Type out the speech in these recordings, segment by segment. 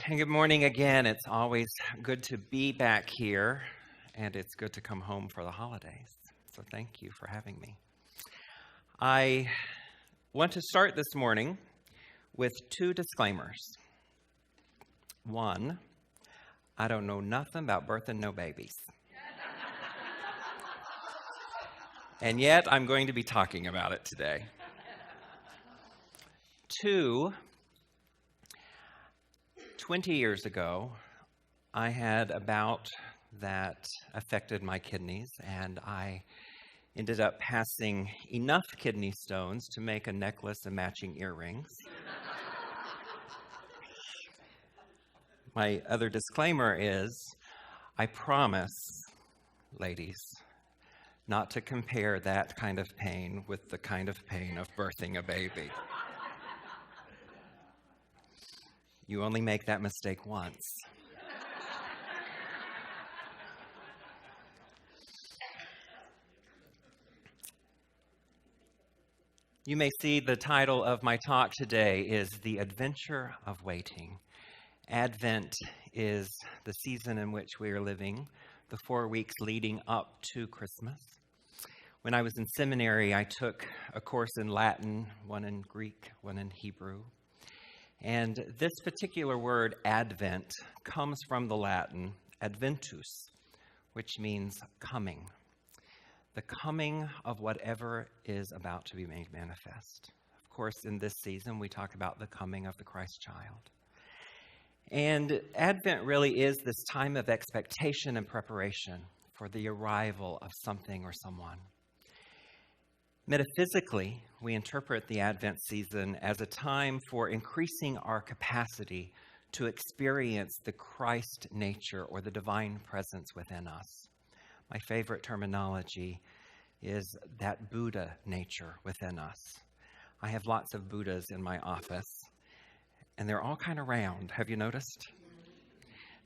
and good morning again. It's always good to be back here, and it's good to come home for the holidays. So thank you for having me. I want to start this morning with two disclaimers. One, I don't know nothing about birthing no babies. And yet I'm going to be talking about it today. Two, 20 years ago, I had a bout that affected my kidneys, and I ended up passing enough kidney stones to make a necklace and matching earrings. My other disclaimer is, I promise, ladies, not to compare that kind of pain with the kind of pain of birthing a baby. You only make that mistake once. You may see the title of my talk today is The Adventure of Waiting. Advent is the season in which we are living, the 4 weeks leading up to Christmas. When I was in seminary, I took a course in Latin, one in Greek, one in Hebrew. And this particular word, Advent, comes from the Latin adventus, which means coming. The coming of whatever is about to be made manifest. Of course, in this season, we talk about the coming of the Christ child. And Advent really is this time of expectation and preparation for the arrival of something or someone. Metaphysically, we interpret the Advent season as a time for increasing our capacity to experience the Christ nature or the divine presence within us. My favorite terminology is that Buddha nature within us. I have lots of Buddhas in my office, and they're all kind of round. Have you noticed?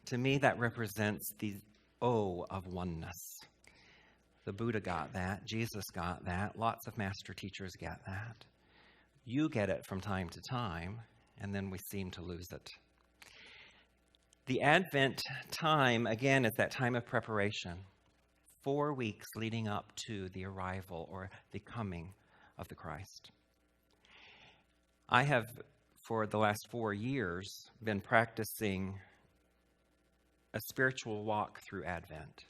To me, that represents the O of oneness. The Buddha got that. Jesus got that. Lots of master teachers get that. You get it from time to time, and then we seem to lose it. The Advent time, again, is that time of preparation. 4 weeks leading up to the arrival or the coming of the Christ. I have, for the last 4 years, been practicing a spiritual walk through Advent.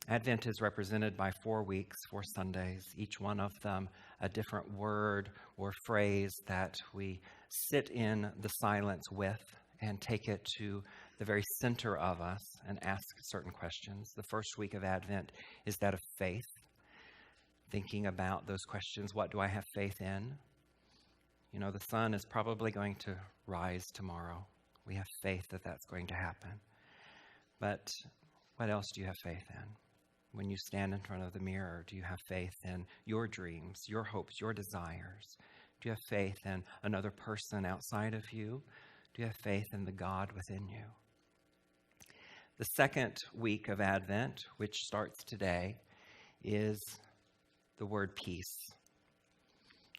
Advent is represented by 4 weeks, 4 Sundays, each one of them a different word or phrase that we sit in the silence with and take it to the very center of us and ask certain questions. The first week of Advent is that of faith, thinking about those questions. What do I have faith in? You know, the sun is probably going to rise tomorrow. We have faith that that's going to happen. But what else do you have faith in? When you stand in front of the mirror, do you have faith in your dreams, your hopes, your desires? Do you have faith in another person outside of you? Do you have faith in the God within you? The second week of Advent, which starts today, is the word peace.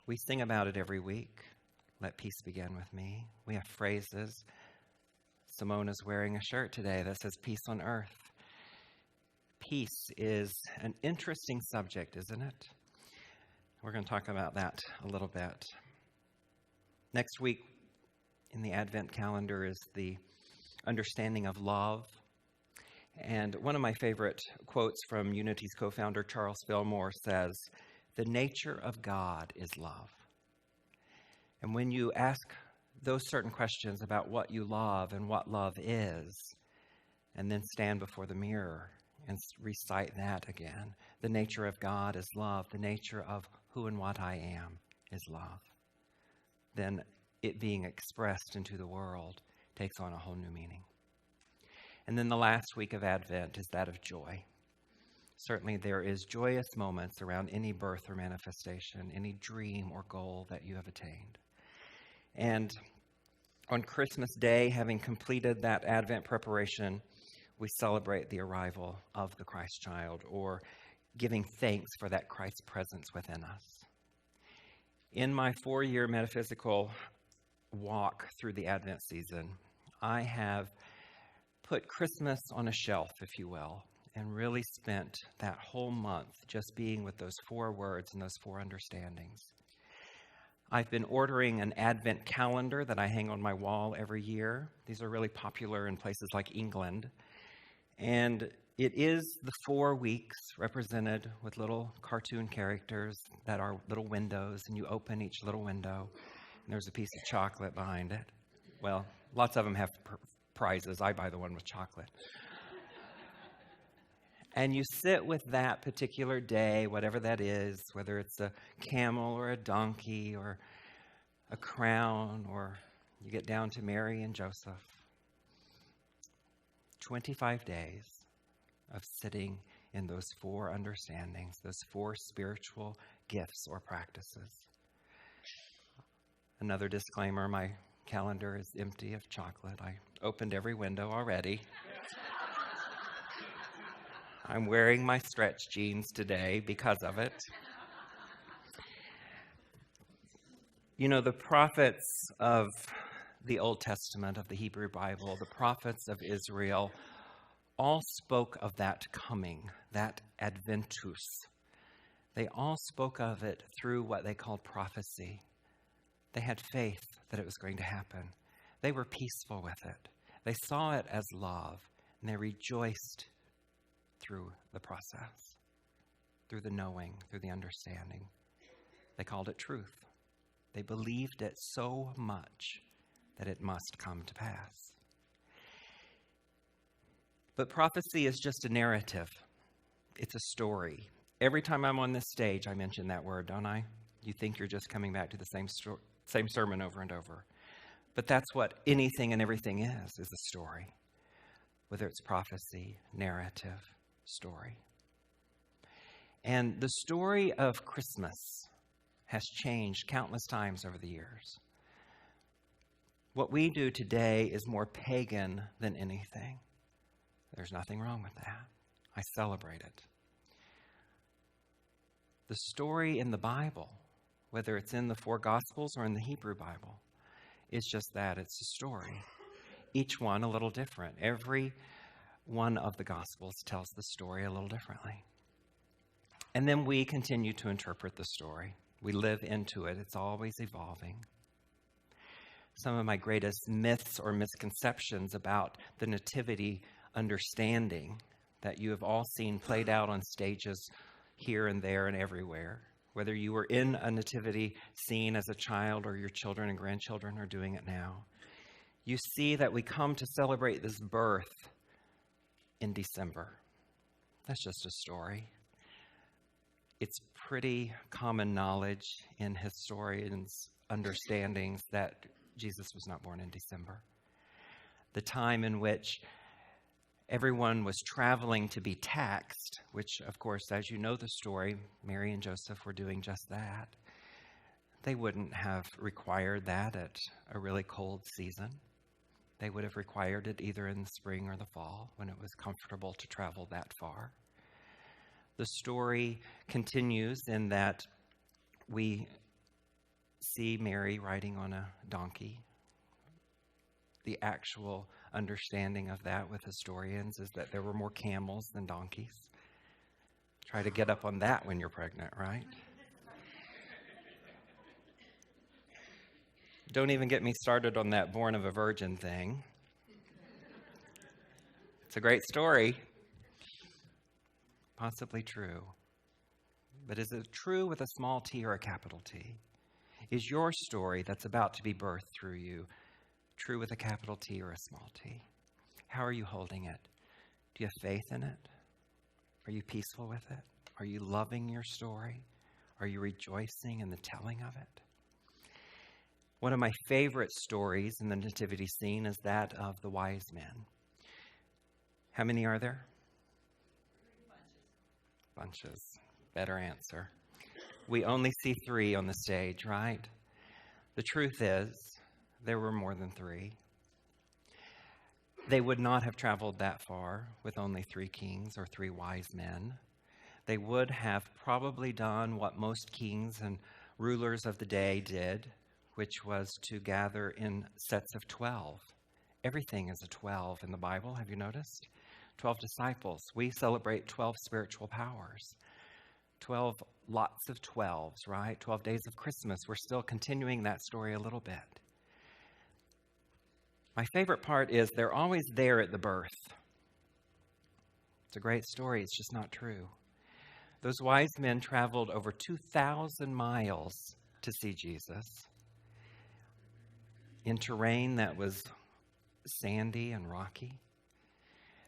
We sing about it every week. Let peace begin with me. We have phrases. Simone is wearing a shirt today that says peace on earth. Peace is an interesting subject, isn't it? We're going to talk about that a little bit. Next week in the Advent calendar is the understanding of love. And one of my favorite quotes from Unity's co-founder Charles Fillmore says, "The nature of God is love." And when you ask those certain questions about what you love and what love is, and then stand before the mirror and recite that again. The nature of God is love. The nature of who and what I am is love. Then it being expressed into the world takes on a whole new meaning. And then the last week of Advent is that of joy. Certainly there is joyous moments around any birth or manifestation, any dream or goal that you have attained. And on Christmas Day, having completed that Advent preparation, we celebrate the arrival of the Christ child, or giving thanks for that Christ's presence within us. In my 4-year metaphysical walk through the Advent season, I have put Christmas on a shelf, if you will, and really spent that whole month just being with those 4 words and those 4 understandings. I've been ordering an Advent calendar that I hang on my wall every year. These are really popular in places like England. And it is the 4 weeks represented with little cartoon characters that are little windows, and you open each little window, and there's a piece of chocolate behind it. Well, lots of them have prizes. I buy the one with chocolate. And you sit with that particular day, whatever that is, whether it's a camel or a donkey or a crown, or you get down to Mary and Joseph. 25 days of sitting in those 4 understandings, those 4 spiritual gifts or practices. Another disclaimer, my calendar is empty of chocolate. I opened every window already. I'm wearing my stretch jeans today because of it. You know, the prophets of the Old Testament, of the Hebrew Bible, the prophets of Israel, all spoke of that coming, that adventus. They all spoke of it through what they called prophecy. They had faith that it was going to happen. They were peaceful with it. They saw it as love, and they rejoiced through the process, through the knowing, through the understanding. They called it truth. They believed it so much that it must come to pass. But prophecy is just a narrative. It's a story. Every time I'm on this stage, I mention that word, don't I? You think you're just coming back to the same sermon over and over. But that's what anything and everything is a story. Whether it's prophecy, narrative, story. And the story of Christmas has changed countless times over the years. What we do today is more pagan than anything. There's nothing wrong with that. I celebrate it. The story in the Bible, whether it's in the 4 Gospels or in the Hebrew Bible, is just that. It's a story. Each one a little different. Every one of the Gospels tells the story a little differently. And then we continue to interpret the story. We live into it. It's always evolving. Some of my greatest myths or misconceptions about the nativity understanding that you have all seen played out on stages here and there and everywhere, whether you were in a nativity scene as a child or your children and grandchildren are doing it now. You see that we come to celebrate this birth in December. That's just a story. It's pretty common knowledge in historians' understandings that Jesus was not born in December. The time in which everyone was traveling to be taxed, which, of course, as you know the story, Mary and Joseph were doing just that. They wouldn't have required that at a really cold season. They would have required it either in the spring or the fall when it was comfortable to travel that far. The story continues in that we see Mary riding on a donkey. The actual understanding of that with historians is that there were more camels than donkeys. Try to get up on that when you're pregnant, right? Don't even get me started on that born of a virgin thing. It's a great story. Possibly true. But is it true with a small t or a capital T? Is your story that's about to be birthed through you true with a capital T or a small t? How are you holding it? Do you have faith in it? Are you peaceful with it? Are you loving your story? Are you rejoicing in the telling of it? One of my favorite stories in the nativity scene is that of the wise men. How many are there? Bunches. Better answer. We only see 3 on the stage, right? The truth is, there were more than 3. They would not have traveled that far with only 3 kings or 3 wise men. They would have probably done what most kings and rulers of the day did, which was to gather in sets of 12 Everything is a 12 in the Bible. Have you noticed? 12 disciples. We celebrate 12 spiritual powers. 12 lots of 12s, right? 12 days of Christmas. We're still continuing that story a little bit. My favorite part is they're always there at the birth. It's a great story. It's just not true. Those wise men traveled over 2,000 miles to see Jesus in terrain that was sandy and rocky.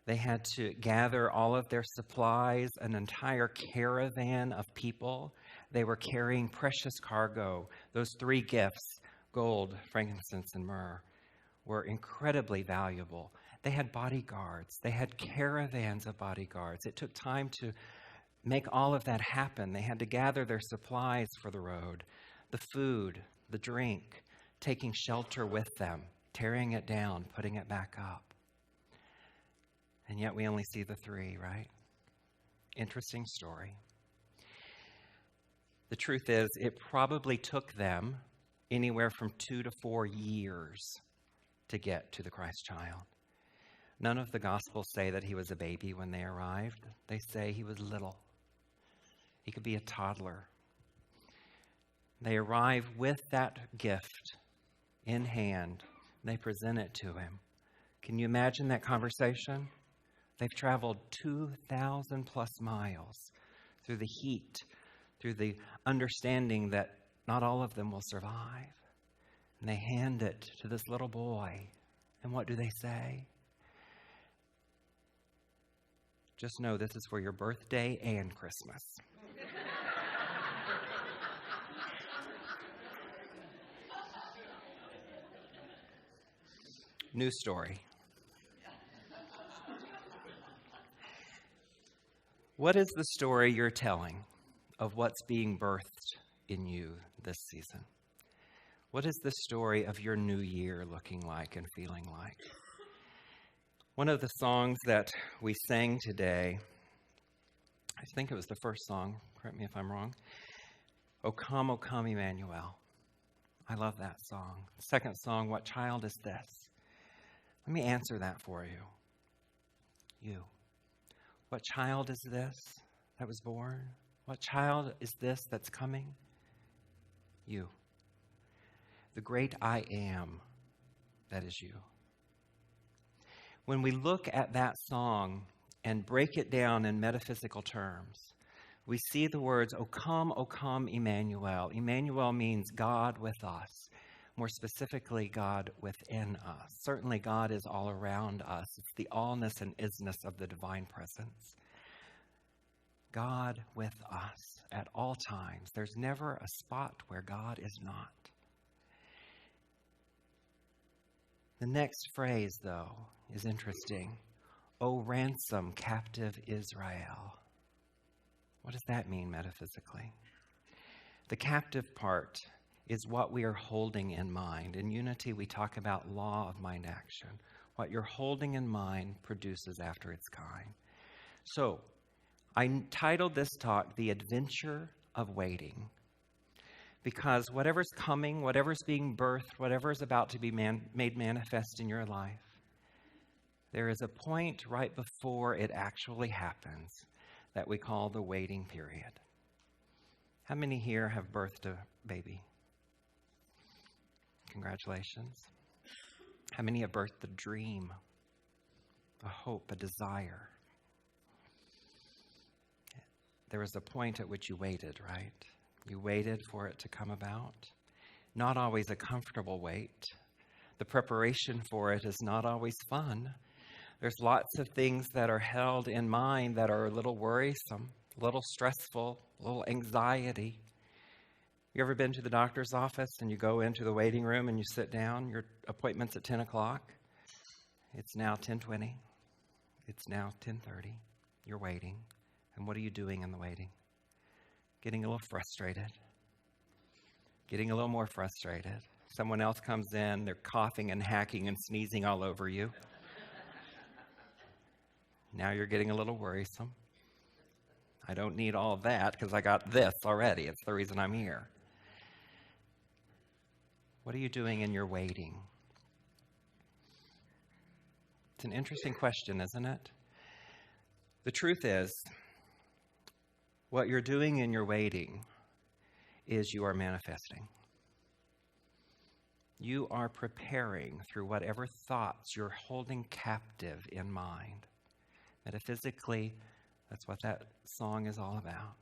They had to gather all of their supplies, an entire caravan of people. They were carrying precious cargo. Those 3 gifts, gold, frankincense, and myrrh, were incredibly valuable. They had bodyguards. They had caravans of bodyguards. It took time to make all of that happen. They had to gather their supplies for the road, the food, the drink, taking shelter with them, tearing it down, putting it back up. And yet we only see the 3, right? Interesting story. The truth is, it probably took them anywhere from 2 to 4 years to get to the Christ child. None of the Gospels say that he was a baby when they arrived. They say he was little. He could be a toddler. They arrive with that gift in hand. They present it to him. Can you imagine that conversation? They've traveled 2,000 plus miles through the heat, through the understanding that not all of them will survive. And they hand it to this little boy. And what do they say? Just know this is for your birthday and Christmas. New story. What is the story you're telling of what's being birthed in you this season? What is the story of your new year looking like and feeling like? One of the songs that we sang today, I think it was the first song, correct me if I'm wrong, O Come, Emmanuel. I love that song. The second song, What Child Is This? Let me answer that for you. You. What child is this that was born? What child is this that's coming? You. The great I am, that is you. When we look at that song and break it down in metaphysical terms, we see the words, O come, Emmanuel. Emmanuel means God with us. More specifically, God within us. Certainly, God is all around us. It's the allness and isness of the divine presence. God with us at all times. There's never a spot where God is not. The next phrase, though, is interesting. O ransom captive Israel. What does that mean metaphysically? The captive part is what we are holding in mind. In Unity, we talk about law of mind action. What you're holding in mind produces after its kind. So, I titled this talk, The Adventure of Waiting. Because whatever's coming, whatever's being birthed, whatever's about to be made manifest in your life, there is a point right before it actually happens that we call the waiting period. How many here have birthed a baby? Congratulations. How many have birthed a dream, a hope, a desire? There was a point at which you waited, right? You waited for it to come about. Not always a comfortable wait. The preparation for it is not always fun. There's lots of things that are held in mind that are a little worrisome, a little stressful, a little anxiety. You ever been to the doctor's office and you go into the waiting room and you sit down? Your appointment's at 10 o'clock. It's now 10:20. It's now 10:30. You're waiting. And what are you doing in the waiting? Getting a little frustrated. Getting a little more frustrated. Someone else comes in, they're coughing and hacking and sneezing all over you. Now you're getting a little worrisome. I don't need all of that because I got this already. It's the reason I'm here. What are you doing in your waiting? It's an interesting question, isn't it? The truth is, what you're doing in your waiting is you are manifesting. You are preparing through whatever thoughts you're holding captive in mind. Metaphysically, that's what that song is all about.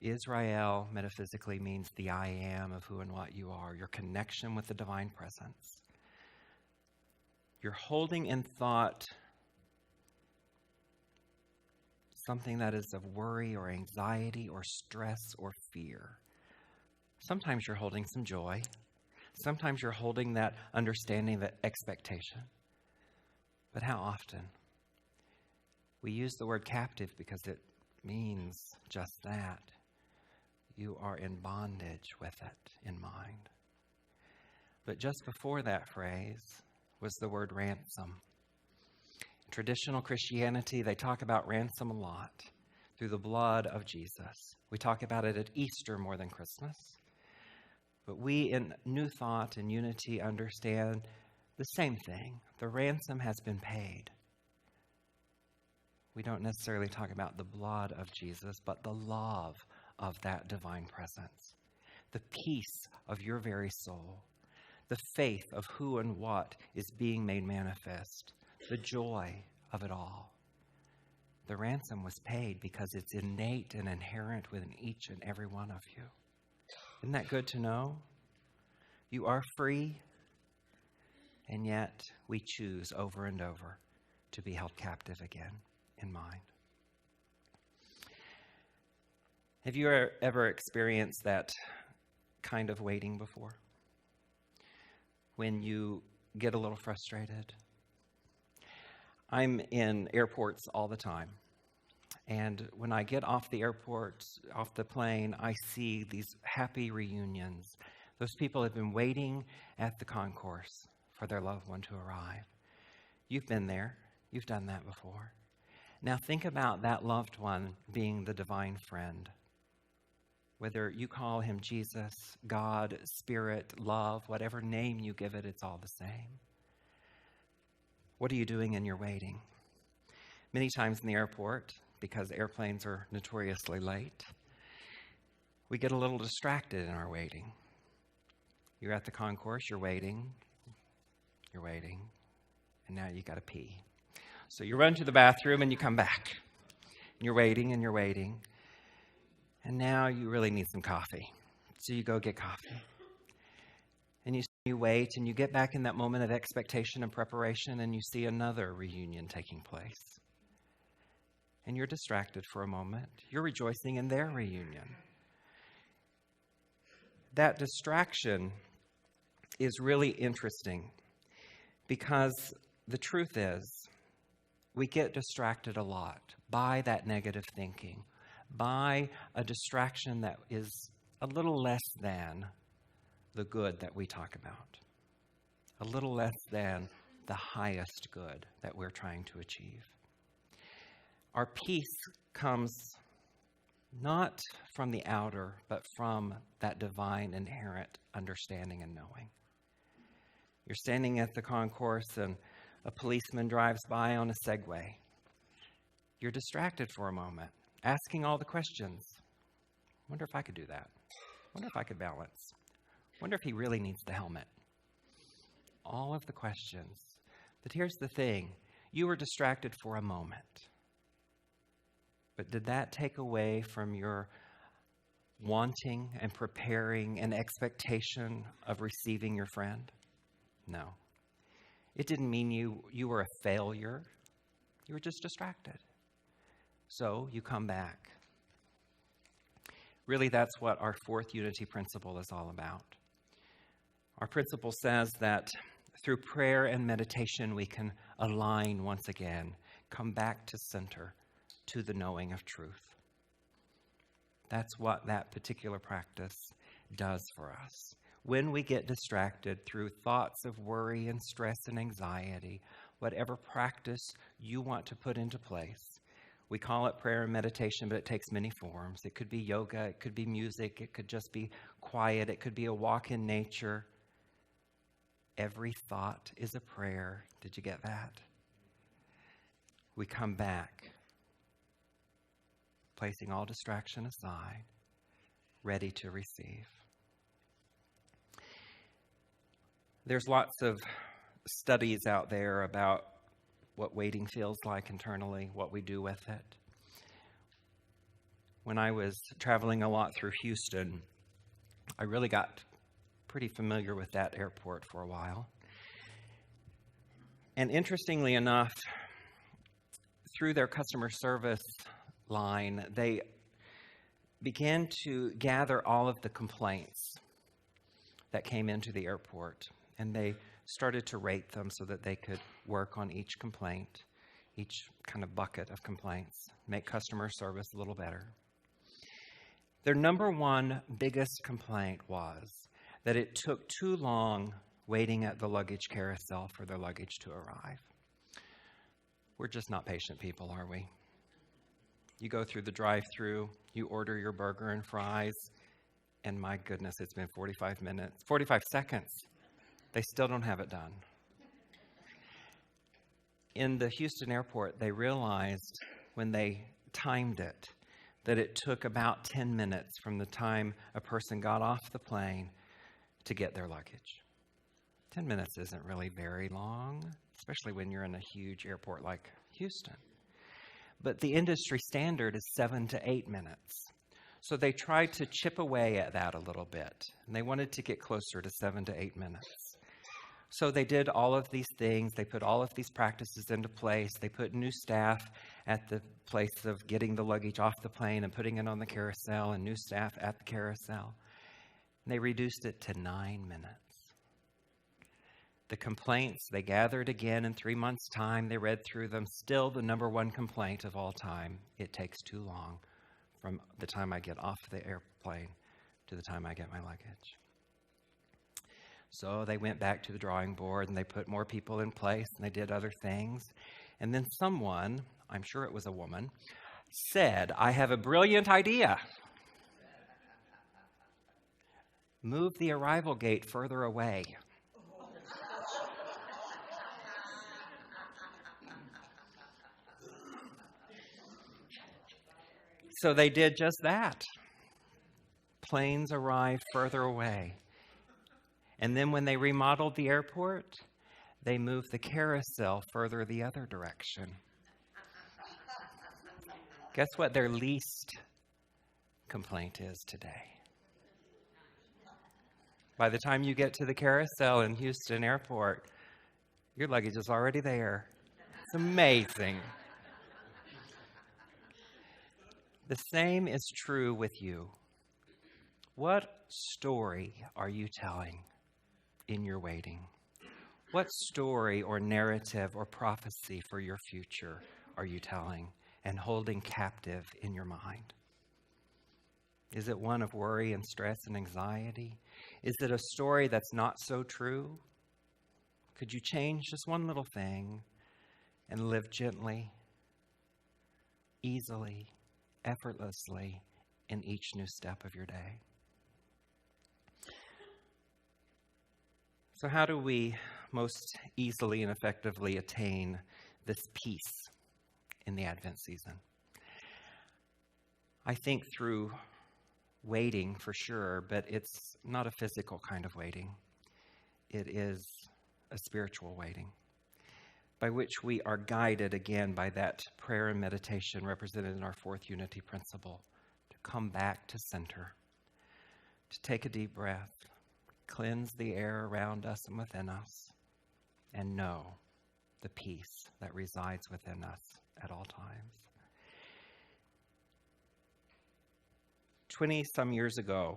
Israel, metaphysically, means the I am of who and what you are, your connection with the divine presence. You're holding in thought something that is of worry or anxiety or stress or fear. Sometimes you're holding some joy. Sometimes you're holding that understanding, that expectation. But how often? We use the word captive because it means just that. You are in bondage with it in mind. But just before that phrase was the word ransom. In traditional Christianity, they talk about ransom a lot through the blood of Jesus. We talk about it at Easter more than Christmas. But we in New Thought and Unity understand the same thing. The ransom has been paid. We don't necessarily talk about the blood of Jesus, but the love of that divine presence. The peace of your very soul. The faith of who and what is being made manifest. The joy of it all. The ransom was paid because it's innate and inherent within each and every one of you. Isn't that good to know? You are free, and yet we choose over and over to be held captive again in mind. Have you ever experienced that kind of waiting before? When you get a little frustrated? I'm in airports all the time. And when I get off the airport, off the plane, I see these happy reunions. Those people have been waiting at the concourse for their loved one to arrive. You've been there. You've done that before. Now think about that loved one being the divine friend. Whether you call him Jesus, God, Spirit, love, whatever name you give it, it's all the same. What are you doing in your waiting? Many times in the airport, because airplanes are notoriously late, we get a little distracted in our waiting. You're at the concourse, you're waiting, and now you got to pee. So you run to the bathroom and you come back. And you're waiting, and now you really need some coffee. So you go get coffee. And you wait, and you get back in that moment of expectation and preparation, and you see another reunion taking place. And you're distracted for a moment. You're rejoicing in their reunion. That distraction is really interesting because the truth is we get distracted a lot by that negative thinking, by a distraction that is a little less than the good that we talk about, a little less than the highest good that we're trying to achieve. Our peace comes not from the outer, but from that divine inherent understanding and knowing. You're standing at the concourse and a policeman drives by on a Segway. You're distracted for a moment, asking all the questions. Wonder if I could do that. Wonder if I could balance. Wonder if he really needs the helmet. All of the questions. But here's the thing. You were distracted for a moment. But did that take away from your wanting and preparing and expectation of receiving your friend? No. It didn't mean you were a failure. You were just distracted. So you come back. Really, that's what our fourth unity principle is all about. Our principle says that through prayer and meditation, we can align once again, come back to center, to the knowing of truth. That's what that particular practice does for us. When we get distracted through thoughts of worry and stress and anxiety, whatever practice you want to put into place, we call it prayer and meditation, but it takes many forms. It could be yoga, it could be music, it could just be quiet, it could be a walk in nature. Every thought is a prayer. Did you get that? We come back, placing all distraction aside, ready to receive. There's lots of studies out there about what waiting feels like internally, what we do with it. When I was traveling a lot through Houston, I really got pretty familiar with that airport for a while. And interestingly enough, through their customer service line, they began to gather all of the complaints that came into the airport, and they started to rate them so that they could work on each complaint, each kind of bucket of complaints, make customer service a little better. Their number one biggest complaint was that it took too long waiting at the luggage carousel for their luggage to arrive. We're just not patient people, are we? You go through the drive-thru, you order your burger and fries, and my goodness, it's been 45 seconds. They still don't have it done. In the Houston airport, they realized when they timed it that it took about 10 minutes from the time a person got off the plane to get their luggage. 10 minutes isn't really very long, especially when you're in a huge airport like Houston. But the industry standard is 7 to 8 minutes. So they tried to chip away at that a little bit, and they wanted to get closer to 7 to 8 minutes. So they did all of these things. They put all of these practices into place. They put new staff at the place of getting the luggage off the plane and putting it on the carousel, and new staff at the carousel. And they reduced it to 9 minutes. The complaints, they gathered again in 3 months' time. They read through them. Still the number one complaint of all time: it takes too long from the time I get off the airplane to the time I get my luggage. So they went back to the drawing board, and they put more people in place, and they did other things. And then someone, I'm sure it was a woman, said, "I have a brilliant idea. Move the arrival gate further away." So they did just that. Planes arrived further away. And then when they remodeled the airport, they moved the carousel further the other direction. Guess what their least complaint is today? By the time you get to the carousel in Houston Airport, your luggage is already there. It's amazing. The same is true with you. What story are you telling in your waiting? What story or narrative or prophecy for your future are you telling and holding captive in your mind? Is it one of worry and stress and anxiety? Is it a story that's not so true? Could you change just one little thing and live gently, easily, effortlessly in each new step of your day? So how do we most easily and effectively attain this peace in the Advent season? I think through waiting for sure, but it's not a physical kind of waiting. It is a spiritual waiting, by which we are guided again by that prayer and meditation represented in our fourth unity principle, to come back to center, to take a deep breath, cleanse the air around us and within us, and know the peace that resides within us at all times. 20-some years ago,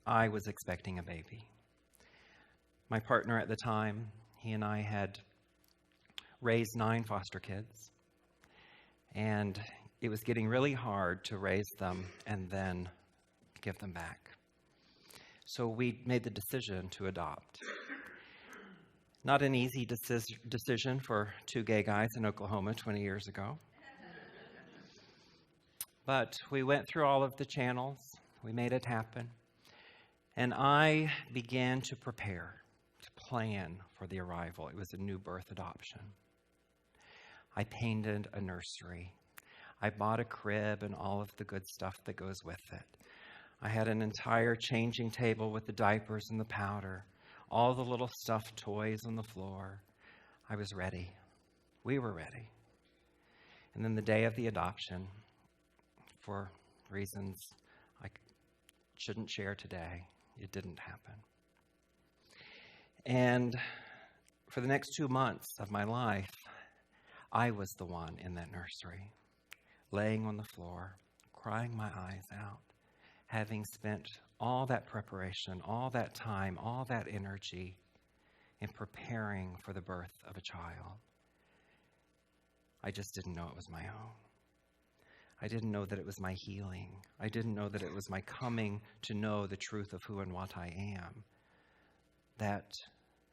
I was expecting a baby. My partner at the time, he and I had raised 9 foster kids, and it was getting really hard to raise them and then give them back. So we made the decision to adopt. Not an easy decision for 2 gay guys in Oklahoma 20 years ago. But we went through all of the channels. We made it happen. And I began to prepare, to plan for the arrival. It was a new birth adoption. I painted a nursery. I bought a crib and all of the good stuff that goes with it. I had an entire changing table with the diapers and the powder, all the little stuffed toys on the floor. I was ready. We were ready. And then the day of the adoption, for reasons I shouldn't share today, it didn't happen. And for the next 2 months of my life, I was the one in that nursery, laying on the floor, crying my eyes out, having spent all that preparation, all that time, all that energy in preparing for the birth of a child. I just didn't know it was my own. I didn't know that it was my healing. I didn't know that it was my coming to know the truth of who and what I am. That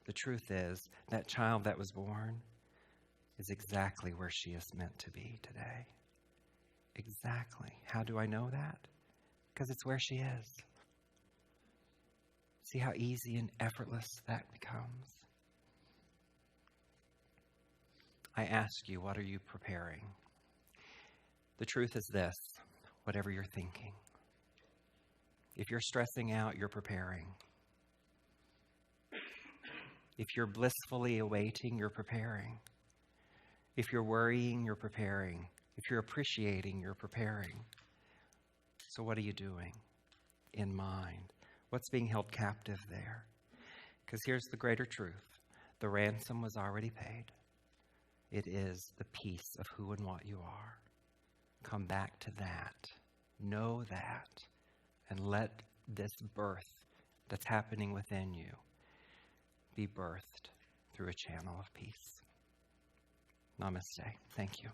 the truth is, that child that was born is exactly where she is meant to be today. Exactly. How do I know that? Because it's where she is. See how easy and effortless that becomes? I ask you, what are you preparing? The truth is this, whatever you're thinking. If you're stressing out, you're preparing. If you're blissfully awaiting, you're preparing. If you're worrying, you're preparing. If you're appreciating, you're preparing. So what are you doing in mind? What's being held captive there? Because here's the greater truth. The ransom was already paid. It is the peace of who and what you are. Come back to that. Know that. And let this birth that's happening within you be birthed through a channel of peace. Namaste. Thank you.